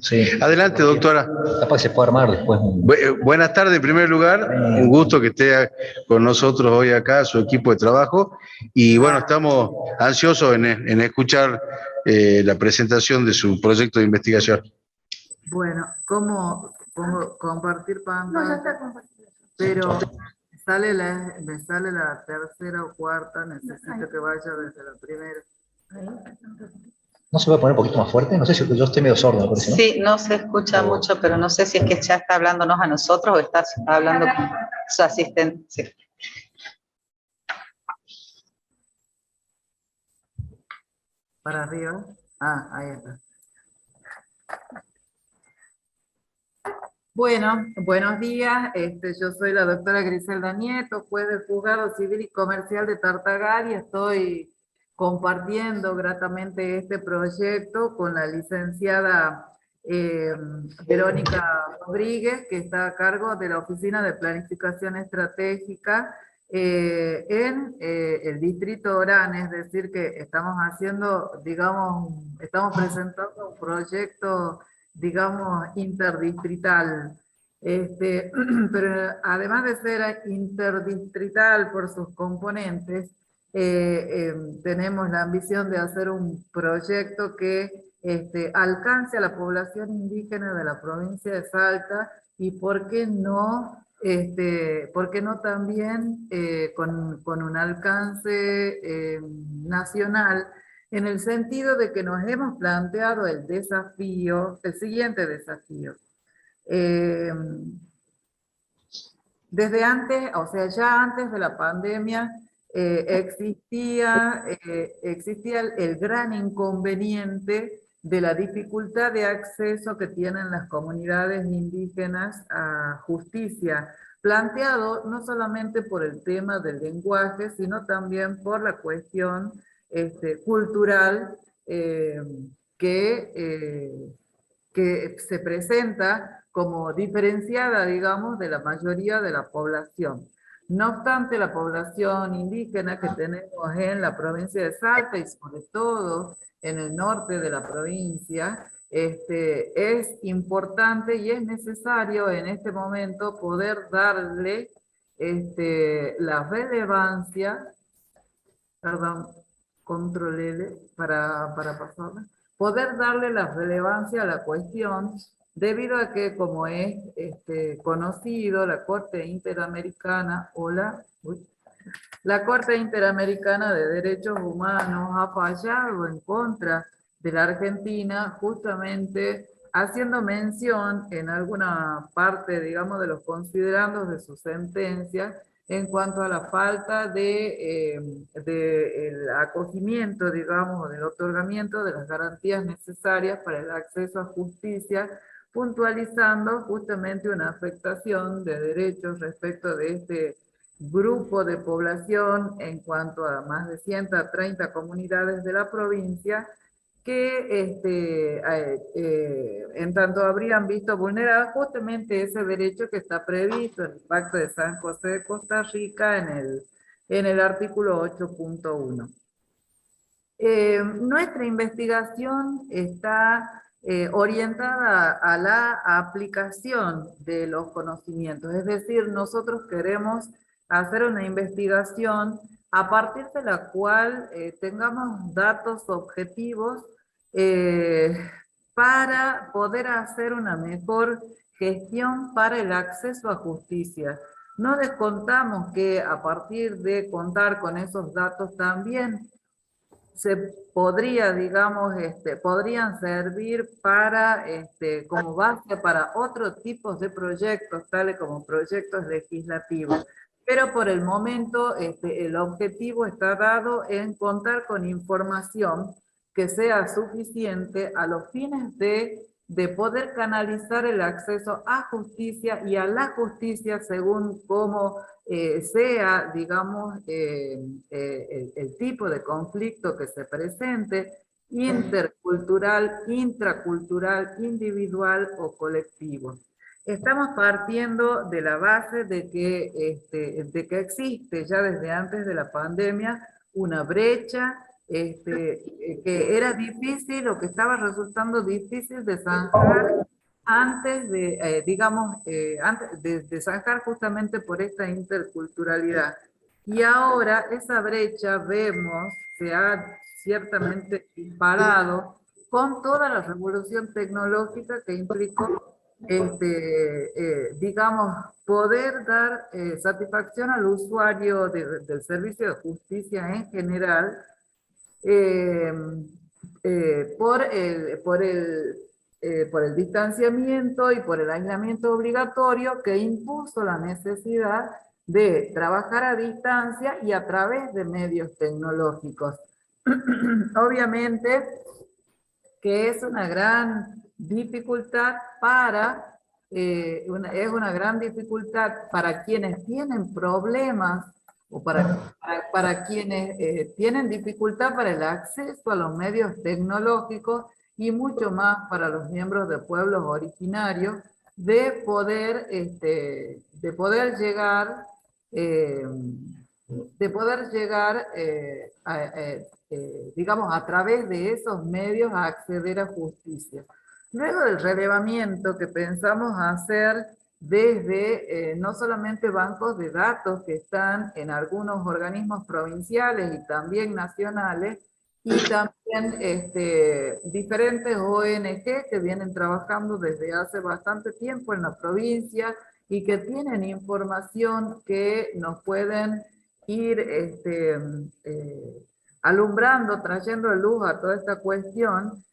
Sí. Adelante, doctora. Capaz que se puede armar después. Buenas tardes, en primer lugar. Un gusto que esté con nosotros hoy acá, su equipo de trabajo. Y bueno, estamos ansiosos en escuchar la presentación de su proyecto de investigación. Bueno, ¿cómo compartir pantalla? No, ya está compartido. Pero me sale la tercera o cuarta, necesito que vaya desde la primera. ¿No se puede poner un poquito más fuerte? No sé si yo estoy medio sordo, me parece, ¿no? Sí, no se escucha mucho, pero no sé si es que ya está hablándonos a nosotros o está hablando con su asistente. Sí. Para arriba. Ah, ahí está. Bueno, buenos días. Yo soy la doctora Griselda Nieto, juez del Juzgado Civil y Comercial de Tartagal, y estoy compartiendo gratamente este proyecto con la licenciada Verónica Rodríguez, que está a cargo de la Oficina de Planificación Estratégica en el Distrito Orán. Es decir, que estamos haciendo, digamos, estamos presentando un proyecto, digamos, interdistrital. Pero además de ser interdistrital por sus componentes, tenemos la ambición de hacer un proyecto que alcance a la población indígena de la provincia de Salta y por qué no también con un alcance nacional, en el sentido de que nos hemos planteado el siguiente desafío. Desde antes, o sea, ya antes de la pandemia, existía el gran inconveniente de la dificultad de acceso que tienen las comunidades indígenas a justicia, planteado no solamente por el tema del lenguaje, sino también por la cuestión cultural que se presenta como diferenciada, digamos, de la mayoría de la población. No obstante, la población indígena que tenemos en la provincia de Salta y sobre todo en el norte de la provincia, es importante y es necesario en este momento poder darle la relevancia, perdón, control L para pasarla, poder darle la relevancia a la cuestión, debido a que, como es conocido, la Corte Interamericana la Corte Interamericana de Derechos Humanos ha fallado en contra de la Argentina, justamente haciendo mención en alguna parte, digamos, de los considerandos de su sentencia, en cuanto a la falta de el acogimiento, digamos, o del otorgamiento de las garantías necesarias para el acceso a justicia, puntualizando justamente una afectación de derechos respecto de este grupo de población en cuanto a más de 130 comunidades de la provincia, que en tanto habrían visto vulnerado justamente ese derecho que está previsto en el Pacto de San José de Costa Rica en el artículo 8.1. Nuestra investigación está orientada a la aplicación de los conocimientos, es decir, nosotros queremos hacer una investigación a partir de la cual tengamos datos objetivos para poder hacer una mejor gestión para el acceso a justicia. No descontamos que a partir de contar con esos datos también se podría, digamos, podrían servir para, como base para otros tipos de proyectos, tales como proyectos legislativos. Pero por el momento el objetivo está dado en contar con información que sea suficiente a los fines de poder canalizar el acceso a justicia y a la justicia según cómo sea, digamos, el tipo de conflicto que se presente, intercultural, intracultural, individual o colectivo. Estamos partiendo de la base de que existe ya desde antes de la pandemia una brecha que era difícil o que estaba resultando difícil de zanjar antes de, digamos, antes de zanjar justamente por esta interculturalidad. Y ahora esa brecha, vemos, se ha ciertamente disparado con toda la revolución tecnológica que implicó, digamos, poder dar satisfacción al usuario del servicio de justicia en general, eh, por el distanciamiento y por el aislamiento obligatorio que impuso la necesidad de trabajar a distancia y a través de medios tecnológicos. Obviamente que es una gran dificultad para, es una gran dificultad para quienes tienen problemas o para quienes tienen dificultad para el acceso a los medios tecnológicos y mucho más para los miembros de pueblos originarios de poder llegar eh, digamos, a través de esos medios a acceder a justicia. Luego del relevamiento que pensamos hacer desde no solamente bancos de datos que están en algunos organismos provinciales y también nacionales, y también diferentes ONG que vienen trabajando desde hace bastante tiempo en la provincia y que tienen información que nos pueden ir alumbrando, trayendo luz a toda esta cuestión.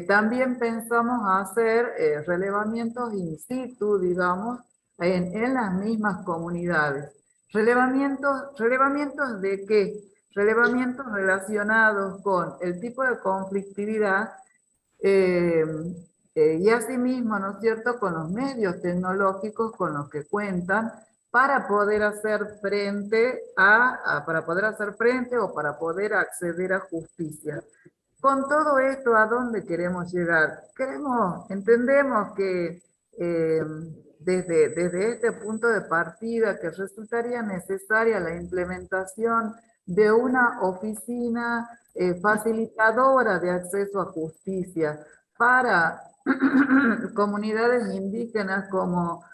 También pensamos hacer relevamientos in situ, digamos, en las mismas comunidades. ¿Relevamientos de qué? Relevamientos relacionados con el tipo de conflictividad y asimismo, ¿no es cierto?, con los medios tecnológicos con los que cuentan para poder hacer frente para poder hacer frente o para poder acceder a justicia. Con todo esto, ¿a dónde queremos llegar? Entendemos que desde este punto de partida que resultaría necesaria la implementación de una oficina facilitadora de acceso a justicia para comunidades indígenas como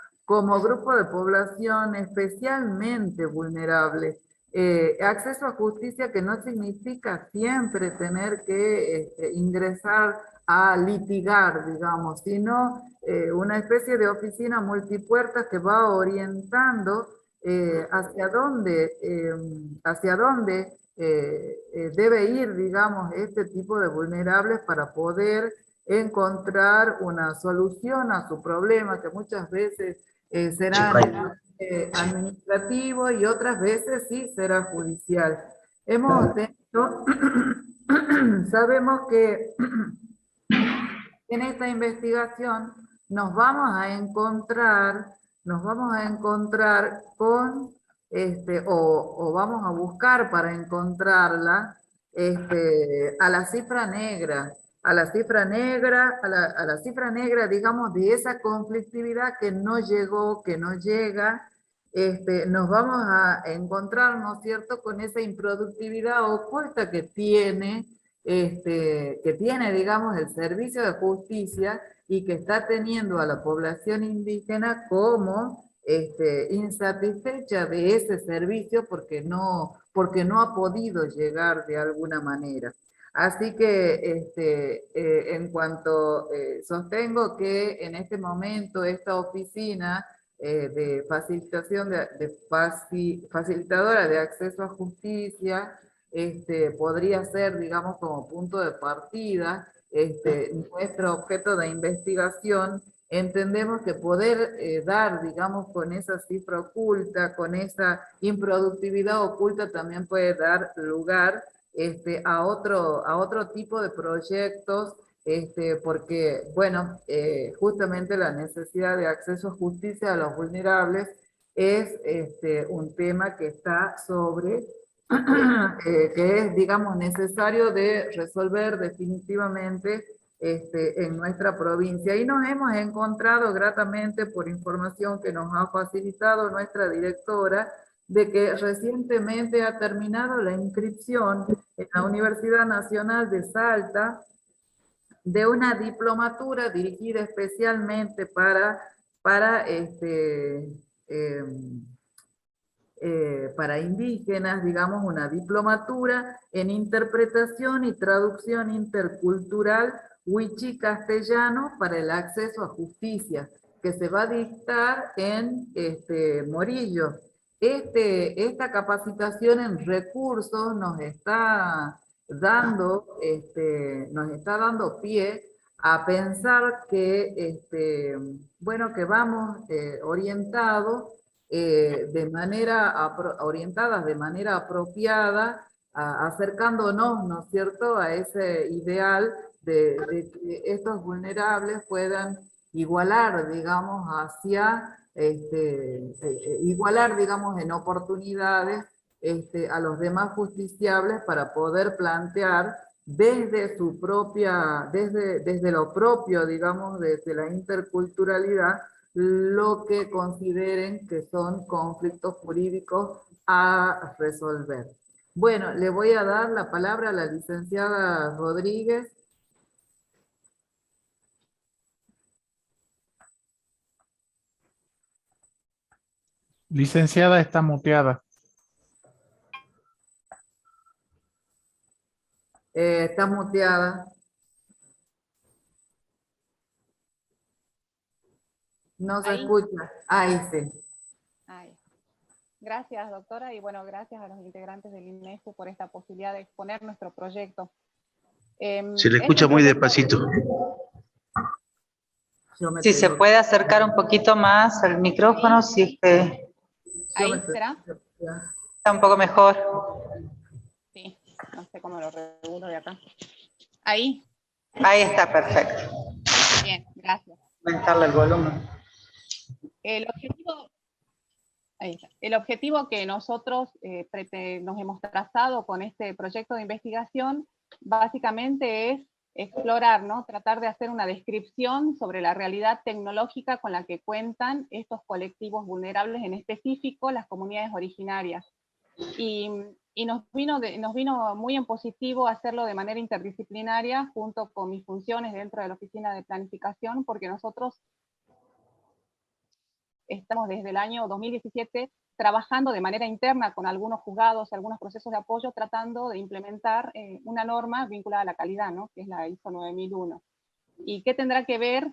grupo de población especialmente vulnerable. Acceso a justicia que no significa siempre tener que ingresar a litigar, digamos, sino una especie de oficina multipuertas que va orientando hacia dónde debe ir, digamos, este tipo de vulnerables para poder encontrar una solución a su problema, que muchas veces será administrativo y otras veces sí será judicial. Hemos tenido, sabemos que en esta investigación nos vamos a encontrar con, o vamos a buscar para encontrarla, a la cifra negra, digamos, de esa conflictividad que no llegó, que no llega. Nos vamos a encontrar, ¿no es cierto?, con esa improductividad oculta que tiene, digamos, el servicio de justicia y que está teniendo a la población indígena como insatisfecha de ese servicio porque no ha podido llegar de alguna manera. Así que en cuanto sostengo que en este momento esta oficina de facilitadora de acceso a justicia podría ser, digamos, como punto de partida, nuestro objeto de investigación. Entendemos que poder dar, digamos, con esa cifra oculta, con esa improductividad oculta, también puede dar lugar a otro tipo de proyectos, porque, bueno, justamente la necesidad de acceso a justicia a los vulnerables es un tema que está sobre, que es, digamos, necesario de resolver definitivamente en nuestra provincia. Y nos hemos encontrado gratamente, por información que nos ha facilitado nuestra directora, de que recientemente ha terminado la inscripción en la Universidad Nacional de Salta de una diplomatura dirigida especialmente para indígenas, digamos, una diplomatura en interpretación y traducción intercultural wichí-castellano para el acceso a justicia, que se va a dictar en Morillo. Esta capacitación en recursos nos está dando pie a pensar que, bueno, que vamos orientados orientadas de manera apropiada, acercándonos, ¿no es cierto?, a ese ideal de que estos vulnerables puedan igualar, digamos, igualar, digamos, en oportunidades a los demás justiciables para poder plantear desde su propia, desde lo propio, digamos, desde la interculturalidad, lo que consideren que son conflictos jurídicos a resolver. Bueno, le voy a dar la palabra a la licenciada Rodríguez. Licenciada, está muteada. Está muteada. No se escucha. Ahí sí. Ay. Gracias, doctora, y bueno, gracias a los integrantes del INESCU por esta posibilidad de exponer nuestro proyecto. Se le escucha muy despacito. Si se puede acercar un poquito más al micrófono, si es que ¿Ahí será? está un poco mejor. Sí, no sé cómo lo regulo de acá. ¿Ahí? Ahí está, perfecto. Bien, gracias. Aumentarle el volumen. El objetivo que nosotros nos hemos trazado con este proyecto de investigación básicamente es explorar, ¿no? Tratar de hacer una descripción sobre la realidad tecnológica con la que cuentan estos colectivos vulnerables, en específico las comunidades originarias. Y nos vino muy en positivo hacerlo de manera interdisciplinaria junto con mis funciones dentro de la Oficina de Planificación, porque nosotros estamos desde el año 2017 trabajando de manera interna con algunos juzgados, algunos procesos de apoyo, tratando de implementar una norma vinculada a la calidad, ¿no? Que es la ISO 9001. ¿Y qué tendrá que ver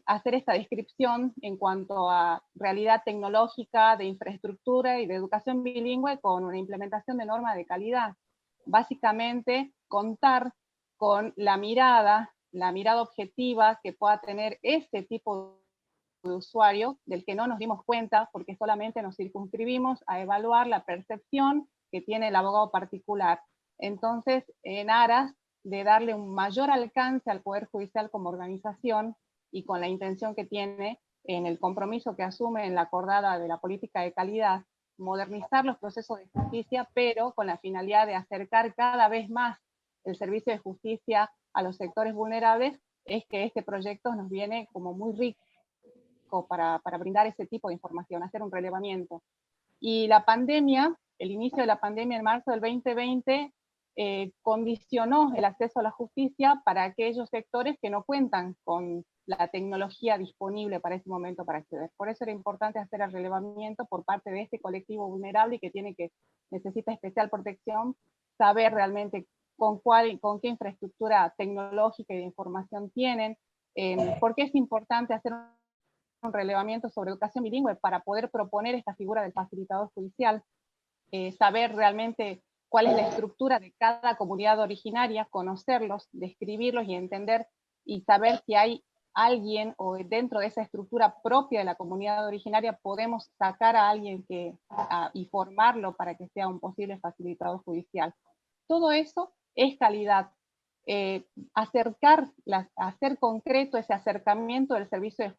hacer esta descripción en cuanto a realidad tecnológica, de infraestructura y de educación bilingüe con una implementación de norma de calidad? Básicamente, contar con la mirada objetiva que pueda tener este tipo de usuario, del que no nos dimos cuenta porque solamente nos circunscribimos a evaluar la percepción que tiene el abogado particular. Entonces, en aras de darle un mayor alcance al Poder Judicial como organización y con la intención que tiene en el compromiso que asume en la acordada de la política de calidad, modernizar los procesos de justicia, pero con la finalidad de acercar cada vez más el servicio de justicia a los sectores vulnerables, es que este proyecto nos viene como muy rico para brindar ese tipo de información, hacer un relevamiento. Y la pandemia, el inicio de la pandemia en marzo del 2020, condicionó el acceso a la justicia para aquellos sectores que no cuentan con la tecnología disponible para ese momento para acceder. Por eso era importante hacer el relevamiento por parte de este colectivo vulnerable y que necesita especial protección, saber realmente con qué infraestructura tecnológica y de información tienen, por qué es importante hacer un relevamiento sobre educación bilingüe para poder proponer esta figura del facilitador judicial, saber realmente cuál es la estructura de cada comunidad originaria, conocerlos, describirlos y entender y saber si hay alguien o dentro de esa estructura propia de la comunidad originaria podemos sacar a alguien y formarlo para que sea un posible facilitador judicial. Todo eso es calidad. Hacer concreto ese acercamiento del servicio de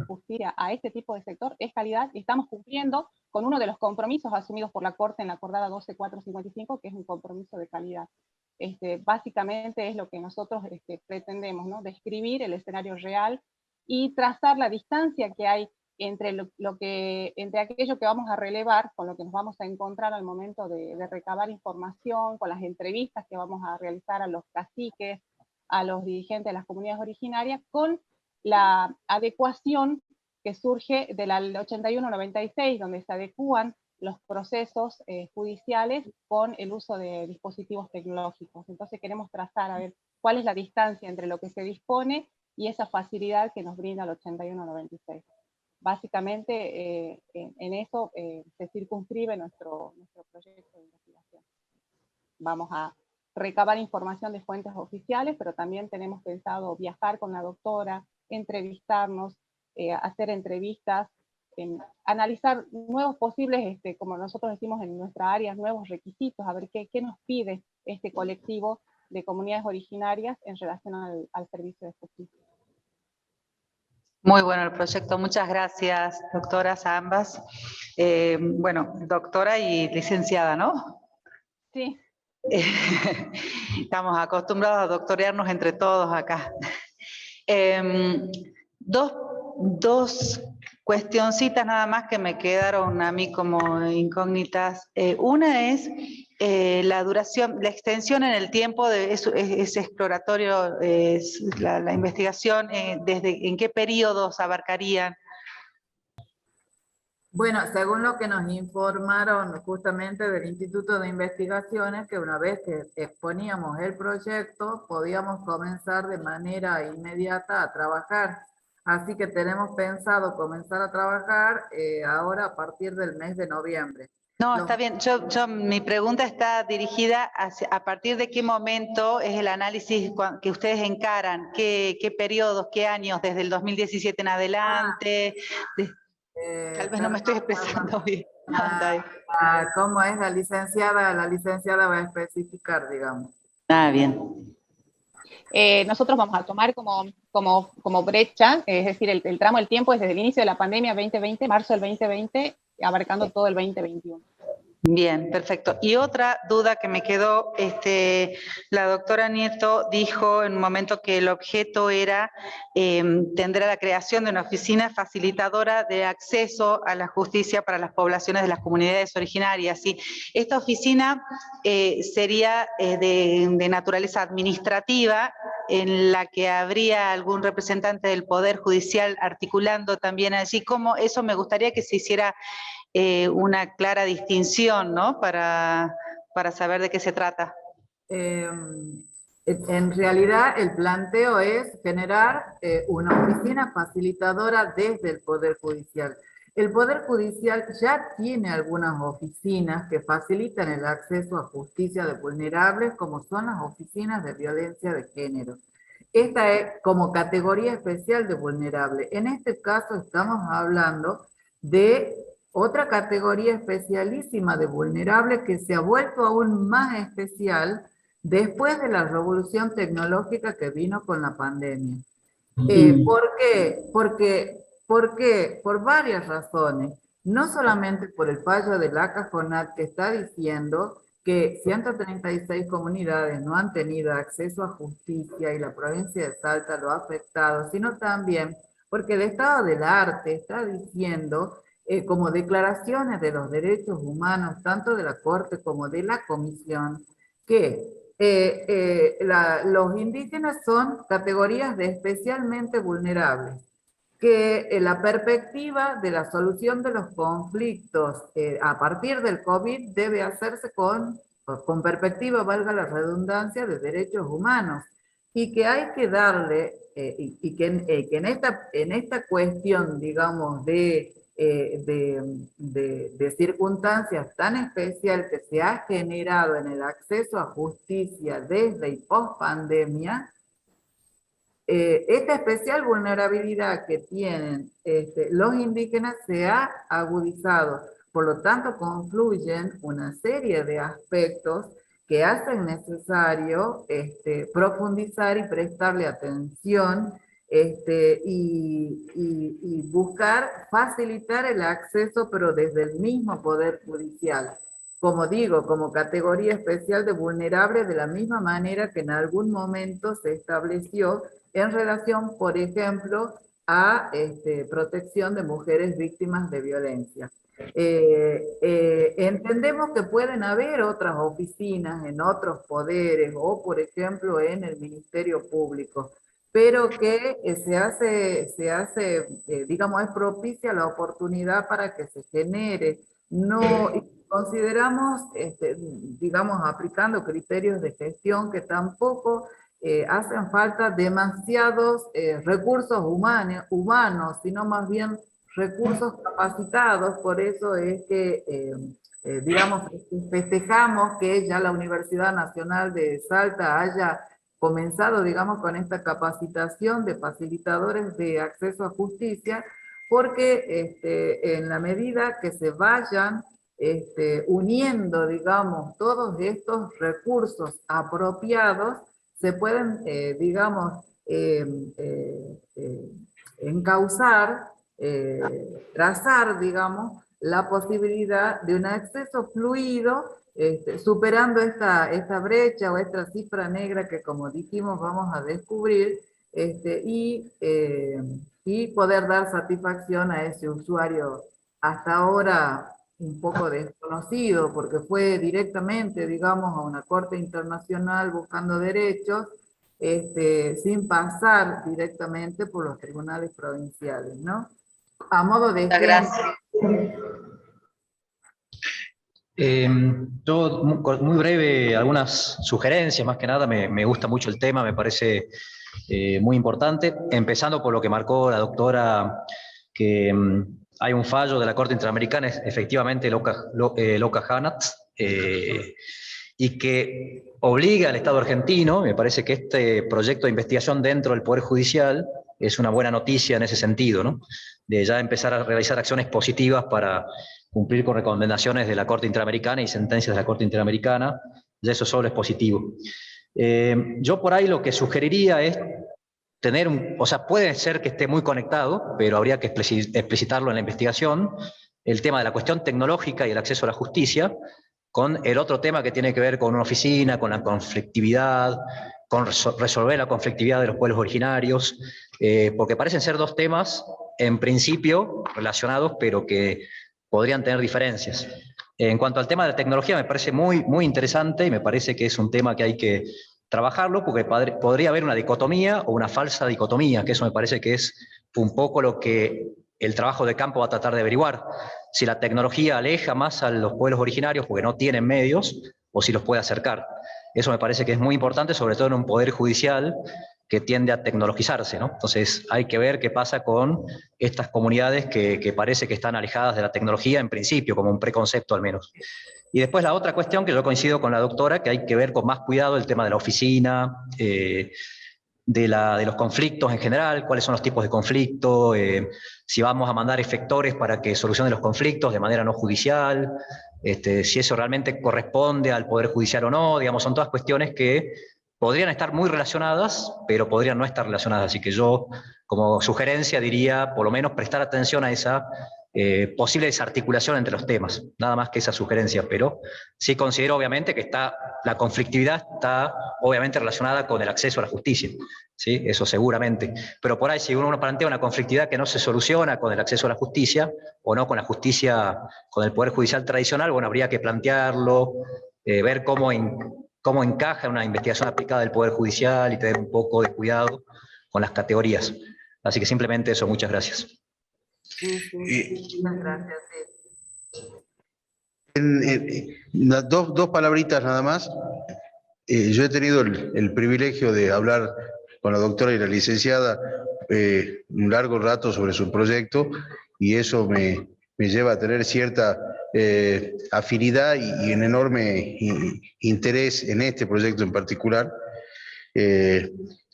justicia a este tipo de sector es calidad, y estamos cumpliendo con uno de los compromisos asumidos por la Corte en la acordada 12455, que es un compromiso de calidad. Básicamente es lo que nosotros pretendemos, ¿no? Describir el escenario real y trazar la distancia que hay entre aquello que vamos a relevar, con lo que nos vamos a encontrar al momento de recabar información, con las entrevistas que vamos a realizar a los caciques, a los dirigentes de las comunidades originarias, con la adecuación que surge de la 81-96, donde se adecúan los procesos judiciales con el uso de dispositivos tecnológicos. Entonces queremos trazar a ver cuál es la distancia entre lo que se dispone y esa facilidad que nos brinda el 81-96. Básicamente en eso se circunscribe nuestro proyecto de investigación. Vamos a recabar información de fuentes oficiales, pero también tenemos pensado viajar con la doctora, entrevistarnos, hacer entrevistas, analizar nuevos posibles, como nosotros decimos en nuestra área, nuevos requisitos, a ver qué nos pide este colectivo de comunidades originarias en relación al servicio de justicia. Muy bueno el proyecto, muchas gracias, doctoras, a ambas. Bueno, doctora y licenciada, ¿no? Sí. Estamos acostumbrados a doctorearnos entre todos acá. Dos cuestioncitas nada más que me quedaron a mí como incógnitas. Una es la duración, la extensión en el tiempo de ese exploratorio, la investigación, ¿en qué periodos abarcarían? Bueno, según lo que nos informaron justamente del Instituto de Investigaciones, que una vez que exponíamos el proyecto, podíamos comenzar de manera inmediata a trabajar. Así que tenemos pensado comenzar a trabajar ahora a partir del mes de noviembre. No, está bien. Mi pregunta está dirigida a partir de qué momento es el análisis que ustedes encaran, qué periodos, qué años, desde el 2017 en adelante. Tal vez no me estoy expresando bien. ¿Cómo es la licenciada? La licenciada va a especificar, digamos. Ah, bien. Nosotros vamos a tomar como brecha, es decir, el tramo del tiempo es desde el inicio de la pandemia 2020, marzo del 2020, abarcando todo el 2021. Bien, perfecto. Y otra duda que me quedó, la doctora Nieto dijo en un momento que el objeto era tendrá la creación de una oficina facilitadora de acceso a la justicia para las poblaciones de las comunidades originarias. ¿Sí? Esta oficina sería de naturaleza administrativa, en la que habría algún representante del Poder Judicial articulando también allí. ¿Cómo? Eso me gustaría que se hiciera una clara distinción, ¿no? Para saber de qué se trata. En realidad el planteo es generar una oficina facilitadora desde el Poder Judicial. El Poder Judicial ya tiene algunas oficinas que facilitan el acceso a justicia de vulnerables, como son las oficinas de violencia de género. Esta es como categoría especial de vulnerable. En este caso estamos hablando de otra categoría especialísima de vulnerables que se ha vuelto aún más especial después de la revolución tecnológica que vino con la pandemia. ¿Por qué? Porque por varias razones. No solamente por el fallo de la CAJONAT que está diciendo que 136 comunidades no han tenido acceso a justicia y la provincia de Salta lo ha afectado, sino también porque el Estado del Arte está diciendo como declaraciones de los derechos humanos, tanto de la Corte como de la Comisión, que los indígenas son categorías de especialmente vulnerables, que la perspectiva de la solución de los conflictos a partir del COVID debe hacerse con perspectiva, valga la redundancia, de derechos humanos, y que hay que darle, y que en esta cuestión, digamos, de circunstancias tan especial que se ha generado en el acceso a justicia desde y post pandemia, esta especial vulnerabilidad que tienen los indígenas se ha agudizado. Por lo tanto, confluyen una serie de aspectos que hacen necesario profundizar y prestarle atención y buscar facilitar el acceso, pero desde el mismo Poder Judicial. Como digo, como categoría especial de vulnerables, de la misma manera que en algún momento se estableció en relación, por ejemplo, a protección de mujeres víctimas de violencia. Entendemos que pueden haber otras oficinas en otros poderes o, por ejemplo, en el Ministerio Público, pero que digamos, es propicia la oportunidad para que se genere. No consideramos, digamos, aplicando criterios de gestión que tampoco hacen falta demasiados recursos humanos, sino más bien recursos capacitados. Por eso es que, digamos, festejamos que ya la Universidad Nacional de Salta haya comenzado, digamos, con esta capacitación de facilitadores de acceso a justicia, porque en la medida que se vayan uniendo, digamos, todos estos recursos apropiados, se pueden, digamos, encauzar, trazar, digamos, la posibilidad de un acceso fluido, superando esta brecha o esta cifra negra que, como dijimos, vamos a descubrir, y poder dar satisfacción a ese usuario hasta ahora un poco desconocido, porque fue directamente, digamos, a una corte internacional buscando derechos, sin pasar directamente por los tribunales provinciales, ¿no? A modo de ejemplo. Yo, muy breve, algunas sugerencias, más que nada, me gusta mucho el tema, me parece muy importante, empezando por lo que marcó la doctora, que hay un fallo de la Corte Interamericana, efectivamente Loca Hanat, y que obliga al Estado argentino. Me parece que este proyecto de investigación dentro del Poder Judicial es una buena noticia en ese sentido, ¿no? De ya empezar a realizar acciones positivas para cumplir con recomendaciones de la Corte Interamericana y sentencias de la Corte Interamericana, ya eso solo es positivo. Yo por ahí lo que sugeriría es tener o sea, puede ser que esté muy conectado, pero habría que explicitarlo en la investigación, el tema de la cuestión tecnológica y el acceso a la justicia, con el otro tema que tiene que ver con una oficina, con la conflictividad, con resolver la conflictividad de los pueblos originarios, porque parecen ser dos temas, en principio, relacionados, pero que podrían tener diferencias. En cuanto al tema de la tecnología, me parece muy, muy interesante y me parece que es un tema que hay que trabajarlo, porque podría haber una dicotomía o una falsa dicotomía, que eso me parece que es un poco lo que el trabajo de campo va a tratar de averiguar. Si la tecnología aleja más a los pueblos originarios porque no tienen medios, o si los puede acercar. Eso me parece que es muy importante, sobre todo en un poder judicial que tiende a tecnologizarse, ¿no? Entonces hay que ver qué pasa con estas comunidades que parece que están alejadas de la tecnología en principio, como un preconcepto al menos. Y después la otra cuestión, que yo coincido con la doctora, que hay que ver con más cuidado el tema de la oficina, de los conflictos en general, cuáles son los tipos de conflicto, si vamos a mandar efectores para que solucionen los conflictos de manera no judicial, si eso realmente corresponde al Poder Judicial o no, digamos, son todas cuestiones que podrían estar muy relacionadas, pero podrían no estar relacionadas. Así que yo, como sugerencia, diría, por lo menos, prestar atención a esa posible desarticulación entre los temas. Nada más que esa sugerencia, pero sí considero, obviamente, que la conflictividad está, obviamente, relacionada con el acceso a la justicia. ¿Sí? Eso seguramente. Pero por ahí, si uno plantea una conflictividad que no se soluciona con el acceso a la justicia, o no con la justicia, con el Poder Judicial tradicional, bueno, habría que plantearlo, ver cómo encaja una investigación aplicada del Poder Judicial y tener un poco de cuidado con las categorías. Así que simplemente eso, muchas gracias. Sí, muchas gracias. Dos palabritas nada más. Yo he tenido el privilegio de hablar con la doctora y la licenciada un largo rato sobre su proyecto, y eso me lleva a tener cierta afinidad y un enorme interés en este proyecto en particular.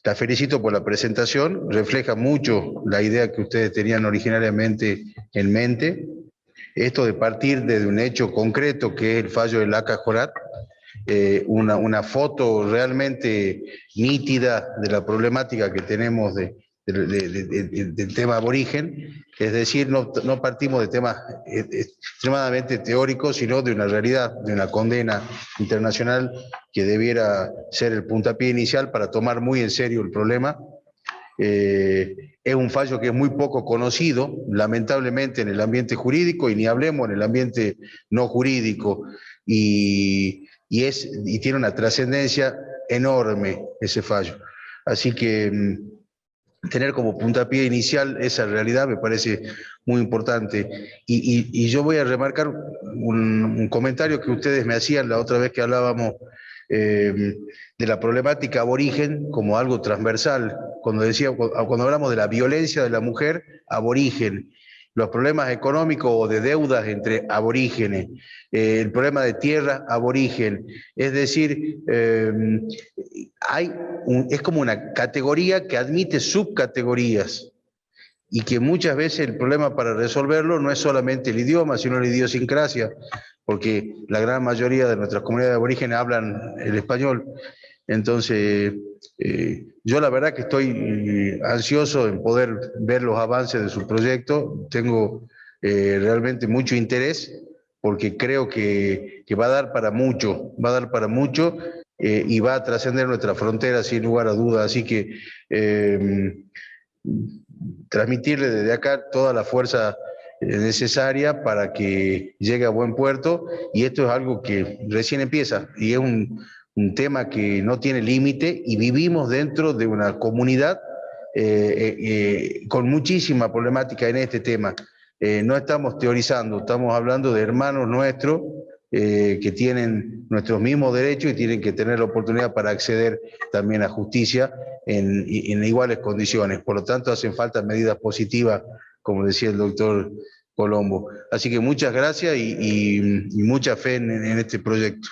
La felicito por la presentación, refleja mucho la idea que ustedes tenían originariamente en mente, esto de partir de un hecho concreto que es el fallo del Laca Jorat, una foto realmente nítida de la problemática que tenemos del tema aborigen, es decir, no partimos de temas extremadamente teóricos, sino de una realidad, de una condena internacional que debiera ser el puntapié inicial para tomar muy en serio el problema. Es un fallo que es muy poco conocido, lamentablemente, en el ambiente jurídico, y ni hablemos en el ambiente no jurídico, y tiene una trascendencia enorme ese fallo. Así que tener como puntapié inicial esa realidad me parece muy importante. Y yo voy a remarcar un comentario que ustedes me hacían la otra vez que hablábamos de la problemática aborigen como algo transversal, cuando hablamos de la violencia de la mujer aborigen, los problemas económicos o de deudas entre aborígenes, el problema de tierra aborigen, es decir, es como una categoría que admite subcategorías y que muchas veces el problema para resolverlo no es solamente el idioma, sino la idiosincrasia, porque la gran mayoría de nuestras comunidades de aborígenes hablan el español. Entonces, yo la verdad que estoy ansioso en poder ver los avances de su proyecto. Tengo realmente mucho interés porque creo que va a dar para mucho, y va a trascender nuestra frontera sin lugar a dudas. Así que transmitirle desde acá toda la fuerza necesaria para que llegue a buen puerto, y esto es algo que recién empieza y es un tema que no tiene límite, y vivimos dentro de una comunidad con muchísima problemática en este tema. No estamos teorizando, estamos hablando de hermanos nuestros que tienen nuestros mismos derechos y tienen que tener la oportunidad para acceder también a justicia en iguales condiciones. Por lo tanto, hacen falta medidas positivas, como decía el doctor Colombo. Así que muchas gracias y mucha fe en este proyecto.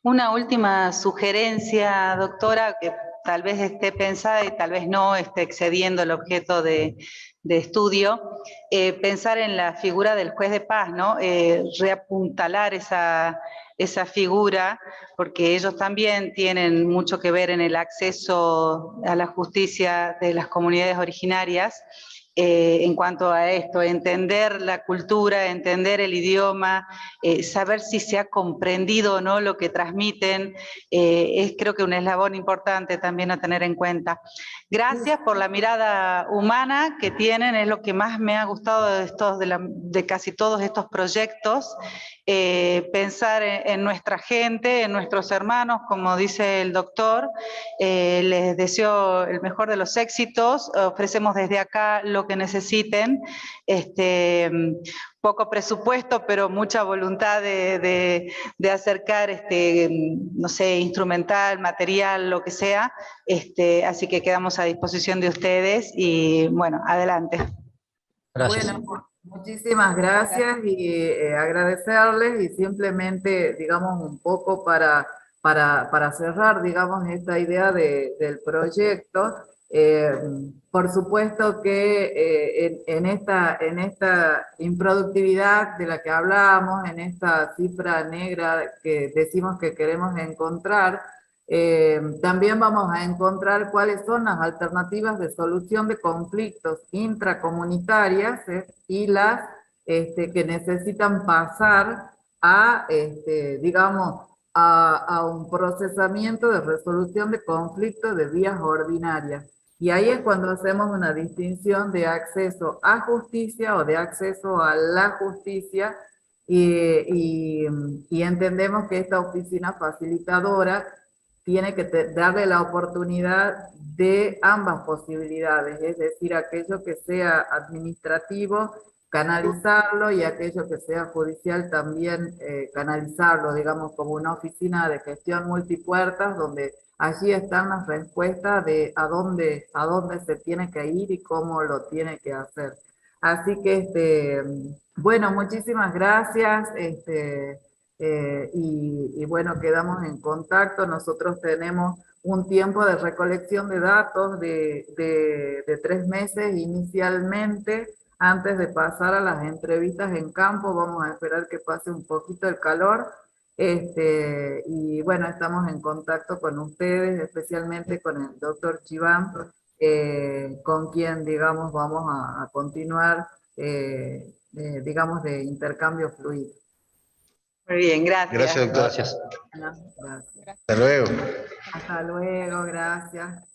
Una última sugerencia, doctora, que tal vez esté pensada y tal vez no esté excediendo el objeto de estudio, pensar en la figura del juez de paz, ¿no? Reapuntalar esa figura, porque ellos también tienen mucho que ver en el acceso a la justicia de las comunidades originarias. En cuanto a esto, entender la cultura, entender el idioma, saber si se ha comprendido o no lo que transmiten, es creo que un eslabón importante también a tener en cuenta. Gracias por la mirada humana que tienen, es lo que más me ha gustado de casi todos estos proyectos, pensar en nuestra gente, en nuestros hermanos, como dice el doctor. Les deseo el mejor de los éxitos, ofrecemos desde acá lo que necesiten, poco presupuesto, pero mucha voluntad de acercar, no sé, instrumental, material, lo que sea, así que quedamos a disposición de ustedes y bueno, adelante. Gracias. Bueno, muchísimas gracias y agradecerles, y simplemente, digamos, un poco para cerrar, digamos, esta idea del proyecto. Por supuesto que en esta improductividad de la que hablamos, en esta cifra negra que decimos que queremos encontrar, también vamos a encontrar cuáles son las alternativas de solución de conflictos intracomunitarias y las que necesitan pasar a, digamos, a un procesamiento de resolución de conflictos de vías ordinarias. Y ahí es cuando hacemos una distinción de acceso a justicia o de acceso a la justicia, y entendemos que esta oficina facilitadora tiene que darle la oportunidad de ambas posibilidades, es decir, aquello que sea administrativo, canalizarlo, y aquello que sea judicial también canalizarlo, digamos, como una oficina de gestión multipuertas, donde allí están las respuestas de a dónde se tiene que ir y cómo lo tiene que hacer. Así que, bueno, muchísimas gracias, y bueno, quedamos en contacto. Nosotros tenemos un tiempo de recolección de datos de 3 meses inicialmente, antes de pasar a las entrevistas en campo. Vamos a esperar que pase un poquito el calor, y bueno, estamos en contacto con ustedes, especialmente con el doctor Chiván, con quien, digamos, vamos a continuar, digamos, de intercambio fluido. Muy bien, gracias. Gracias, doctor. Gracias. Gracias. Hasta luego. Hasta luego, gracias.